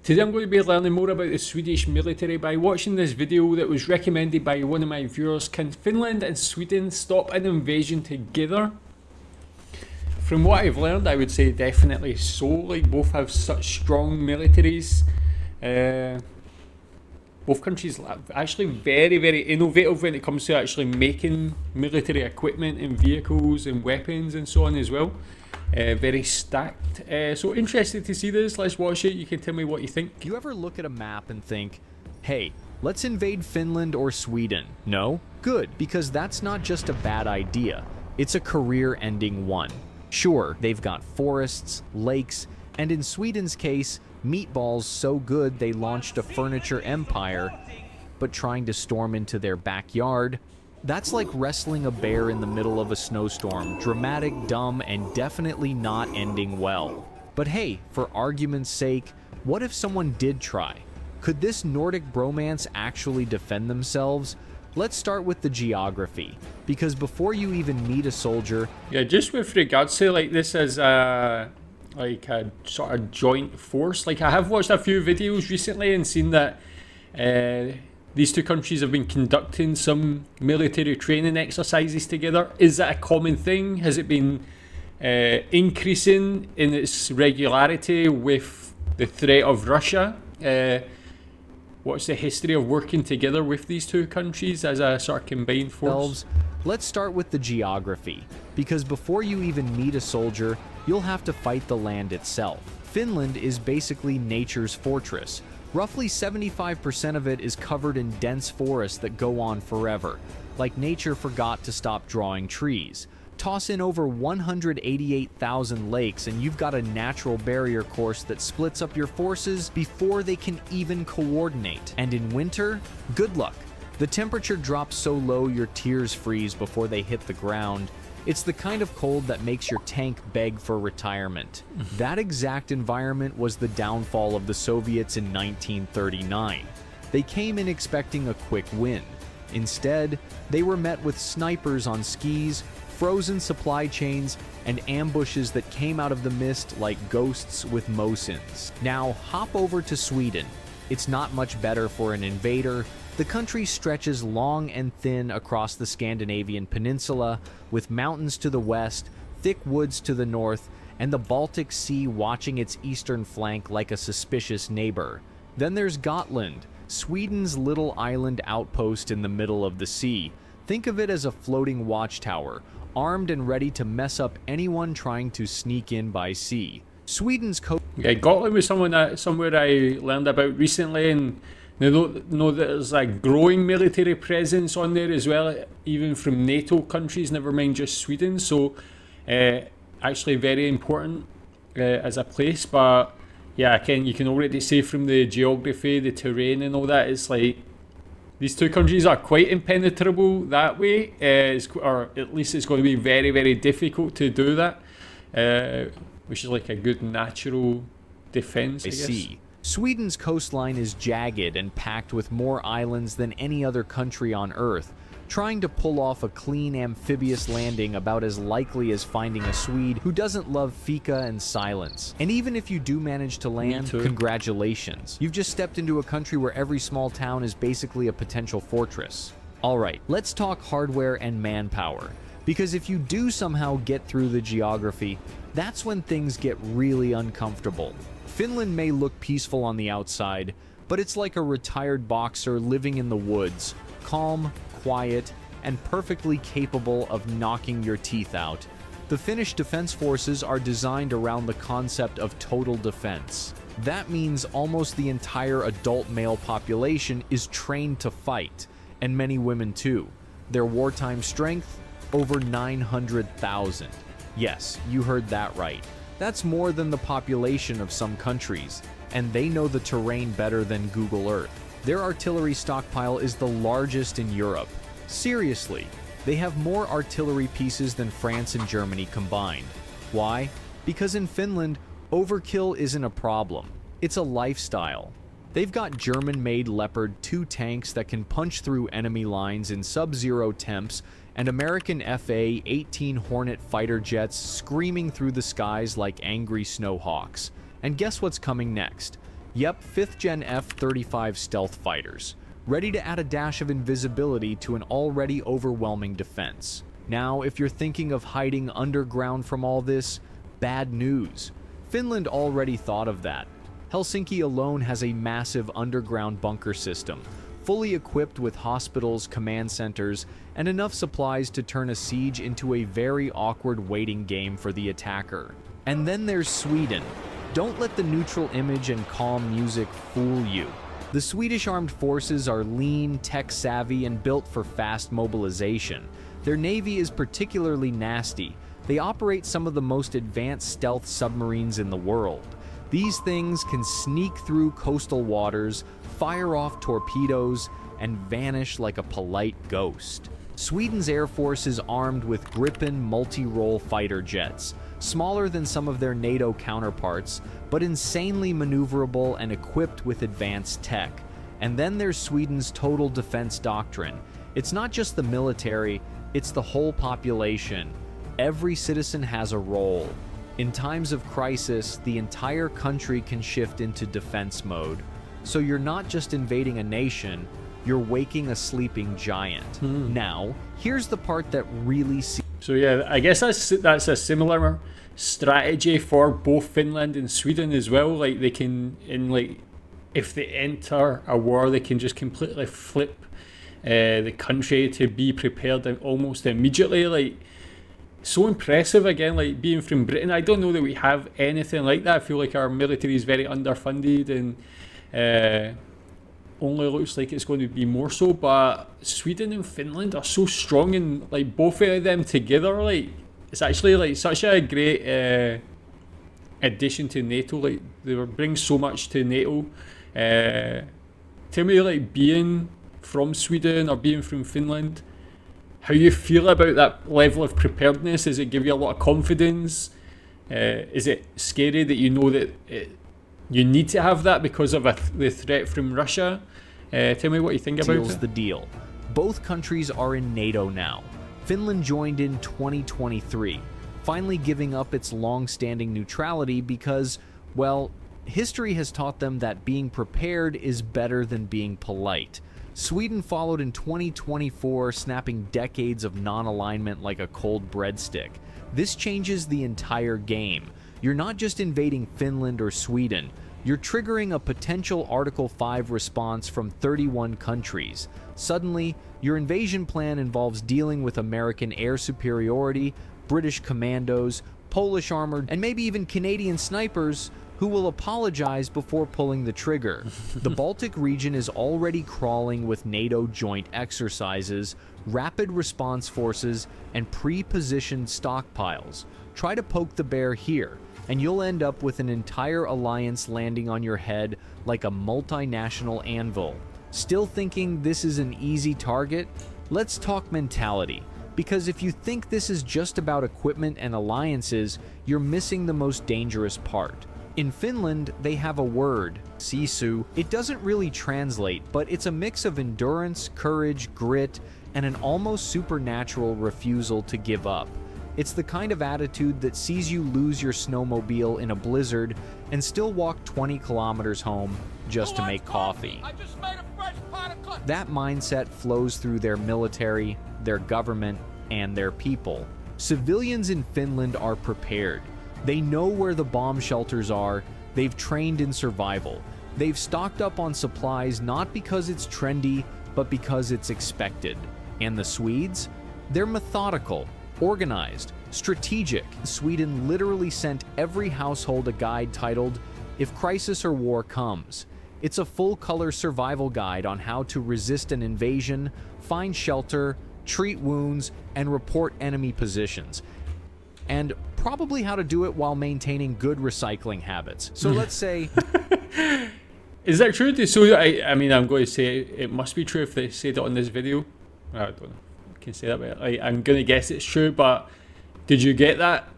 Today I'm going to be learning more about the Swedish military by watching this video that was recommended by one of my viewers. Can Finland and Sweden stop an invasion together? From what I've learned, I would say definitely so. Like, both have such strong militaries. Both countries are actually very, very innovative when it comes to actually making military equipment and vehicles and weapons and so on as well. Very stacked. So interested to see this. Let's watch it. You can tell me what you think. You ever look at a map and think, hey, let's invade Finland or Sweden? No? Good, because that's not just a bad idea. It's a career-ending one. Sure, they've got forests, lakes, and in Sweden's case, meatballs so good they launched a furniture empire, but trying to storm into their backyard, that's like wrestling a bear in the middle of a snowstorm. Dramatic, dumb, and definitely not ending well. But hey, for argument's sake, what if someone did try? Could this Nordic bromance actually defend themselves? Let's start with the geography, because before you even meet a soldier... Yeah, just with regards to like this as a sort of joint force. Like, I have watched a few videos recently and seen that these two countries have been conducting some military training exercises together. Is that a common thing? Has it been increasing in its regularity with the threat of Russia? What's the history of working together with these two countries as a sort of combined force? Let's start with the geography, because before you even meet a soldier, you'll have to fight the land itself. Finland is basically nature's fortress. Roughly 75% of it is covered in dense forests that go on forever, like nature forgot to stop drawing trees. Toss in over 188,000 lakes and you've got a natural barrier course that splits up your forces before they can even coordinate. And in winter, good luck. The temperature drops so low your tears freeze before they hit the ground. It's the kind of cold that makes your tank beg for retirement. That exact environment was the downfall of the Soviets in 1939. They came in expecting a quick win. Instead, they were met with snipers on skis, frozen supply chains, and ambushes that came out of the mist like ghosts with Mosins. Now, hop over to Sweden. It's not much better for an invader. The country stretches long and thin across the Scandinavian peninsula, with mountains to the west, thick woods to the north, and the Baltic Sea watching its eastern flank like a suspicious neighbor. Then there's Gotland, Sweden's little island outpost in the middle of the sea. Think of it as a floating watchtower, armed and ready to mess up anyone trying to sneak in by sea. Sweden's coast... Yeah, Gotland was somewhere I learned about recently, and they know that there's a growing military presence on there as well, even from NATO countries, never mind just Sweden. So actually very important as a place. But yeah, you can already say from the geography, the terrain and all that, it's like these two countries are quite impenetrable that way, or at least it's going to be very, very difficult to do that, which is like a good natural defense, I guess. Sweden's coastline is jagged and packed with more islands than any other country on Earth. Trying to pull off a clean amphibious landing about as likely as finding a Swede who doesn't love fika and silence. And even if you do manage to land, congratulations. You've just stepped into a country where every small town is basically a potential fortress. Alright, let's talk hardware and manpower. Because if you do somehow get through the geography, that's when things get really uncomfortable. Finland may look peaceful on the outside, but it's like a retired boxer living in the woods, calm, quiet, and perfectly capable of knocking your teeth out. The Finnish defense forces are designed around the concept of total defense. That means almost the entire adult male population is trained to fight, and many women too. Their wartime strength? Over 900,000. Yes, you heard that right. That's more than the population of some countries, and they know the terrain better than Google Earth. Their artillery stockpile is the largest in Europe. Seriously, they have more artillery pieces than France and Germany combined. Why? Because in Finland, overkill isn't a problem. It's a lifestyle. They've got German-made Leopard 2 tanks that can punch through enemy lines in sub-zero temps, and American FA-18 Hornet fighter jets screaming through the skies like angry snowhawks. And guess what's coming next? Yep, 5th gen F-35 stealth fighters, ready to add a dash of invisibility to an already overwhelming defense. Now, if you're thinking of hiding underground from all this, bad news. Finland already thought of that. Helsinki alone has a massive underground bunker system, fully equipped with hospitals, command centers, and enough supplies to turn a siege into a very awkward waiting game for the attacker. And then there's Sweden. Don't let the neutral image and calm music fool you. The Swedish armed forces are lean, tech-savvy, and built for fast mobilization. Their navy is particularly nasty. They operate some of the most advanced stealth submarines in the world. These things can sneak through coastal waters, fire off torpedoes, and vanish like a polite ghost. Sweden's air force is armed with Gripen multi-role fighter jets, smaller than some of their NATO counterparts, but insanely maneuverable and equipped with advanced tech. And then there's Sweden's total defense doctrine. It's not just the military, it's the whole population. Every citizen has a role. In times of crisis, the entire country can shift into defense mode. So you're not just invading a nation, you're waking a sleeping giant. Now, here's the part that really So yeah, I guess that's a similar strategy for both Finland and Sweden as well. Like they can, if they enter a war, they can just completely flip the country to be prepared almost immediately. Like, so impressive again, like being from Britain. I don't know that we have anything like that. I feel like our military is very underfunded and only looks like it's going to be more so. But Sweden and Finland are so strong, and like both of them together, like it's actually like such a great addition to NATO. Like they bring so much to NATO. Tell me, like being from Sweden or being from Finland, how you feel about that level of preparedness. Does it give you a lot of confidence? Is it scary that you know that you need to have that because of the threat from Russia? Tell me what you think about it. The deal. Both countries are in NATO now. Finland joined in 2023, finally giving up its long-standing neutrality because, well, history has taught them that being prepared is better than being polite. Sweden followed in 2024, snapping decades of non-alignment like a cold breadstick. This changes the entire game. You're not just invading Finland or Sweden, you're triggering a potential Article 5 response from 31 countries. Suddenly, your invasion plan involves dealing with American air superiority, British commandos, Polish armored, and maybe even Canadian snipers who will apologize before pulling the trigger. The Baltic region is already crawling with NATO joint exercises, rapid response forces, and pre-positioned stockpiles. Try to poke the bear here, and you'll end up with an entire alliance landing on your head like a multinational anvil. Still thinking this is an easy target? Let's talk mentality. Because if you think this is just about equipment and alliances, you're missing the most dangerous part. In Finland, they have a word, sisu. It doesn't really translate, but it's a mix of endurance, courage, grit, and an almost supernatural refusal to give up. It's the kind of attitude that sees you lose your snowmobile in a blizzard and still walk 20 kilometers home just to make coffee. I just made a fresh pot of coffee. That mindset flows through their military, their government, and their people. Civilians in Finland are prepared. They know where the bomb shelters are, they've trained in survival. They've stocked up on supplies not because it's trendy, but because it's expected. And the Swedes? They're methodical, organized, strategic. Sweden literally sent every household a guide titled, "If Crisis or War Comes." It's a full-color survival guide on how to resist an invasion, find shelter, treat wounds, and report enemy positions. And probably how to do it while maintaining good recycling habits. So let's say... Is that true? So I mean, I'm going to say it must be true if they said it on this video. I don't know. I can say that, but I'm going to guess it's true. But did you get that?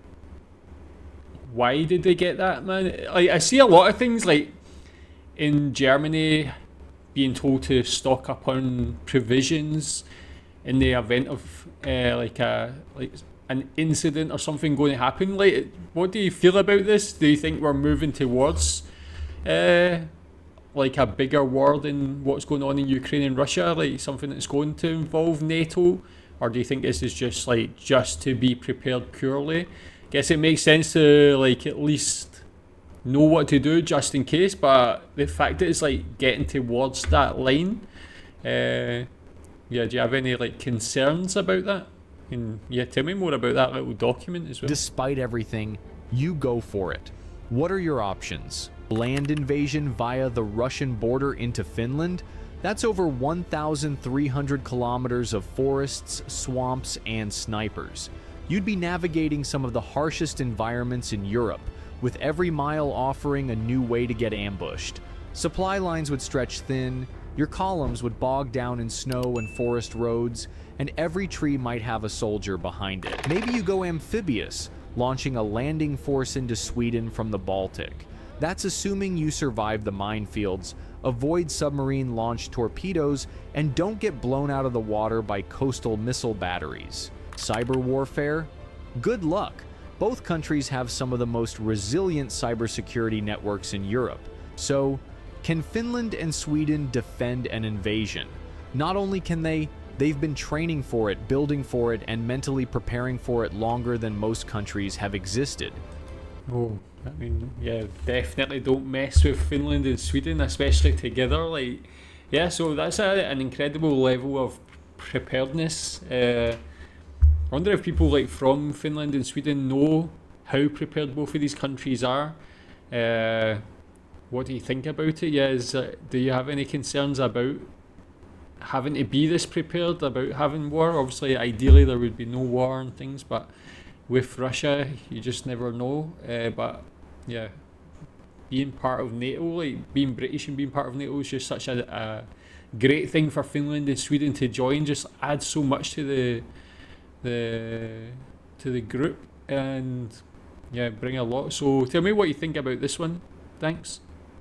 Why did they get that, man? Like, I see a lot of things like in Germany being told to stock up on provisions in the event of an incident or something going to happen. Like, what do you feel about this? Do you think we're moving towards like a bigger war than what's going on in Ukraine and Russia, like something that's going to involve NATO, or do you think this is just like just to be prepared purely? Guess it makes sense to like at least know what to do just in case, but the fact that it's like getting towards that line, do you have any like concerns about that? And tell me more about that little document as well. Despite everything, you go for it. What are your options? Land invasion via the Russian border into Finland? That's over 1,300 kilometers of forests, swamps, and snipers. You'd be navigating some of the harshest environments in Europe, with every mile offering a new way to get ambushed. Supply lines would stretch thin, your columns would bog down in snow and forest roads, and every tree might have a soldier behind it. Maybe you go amphibious, launching a landing force into Sweden from the Baltic. That's assuming you survive the minefields, avoid submarine-launched torpedoes, and don't get blown out of the water by coastal missile batteries. Cyber warfare? Good luck. Both countries have some of the most resilient cybersecurity networks in Europe. So, can Finland and Sweden defend an invasion? Not only can they've been training for it, building for it, and mentally preparing for it longer than most countries have existed. Oh, I mean, definitely don't mess with Finland and Sweden, especially together. Like, so that's an incredible level of preparedness. I wonder if people like from Finland and Sweden know how prepared both of these countries are. What do you think about it? Do you have any concerns about having to be this prepared, about having war? Obviously, ideally there would be no war and things, but with Russia, you just never know. But being part of NATO, like being British and being part of NATO, is just such a great thing for Finland and Sweden to join. Just adds so much to the group, and bring a lot. So tell me what you think about this one. Thanks.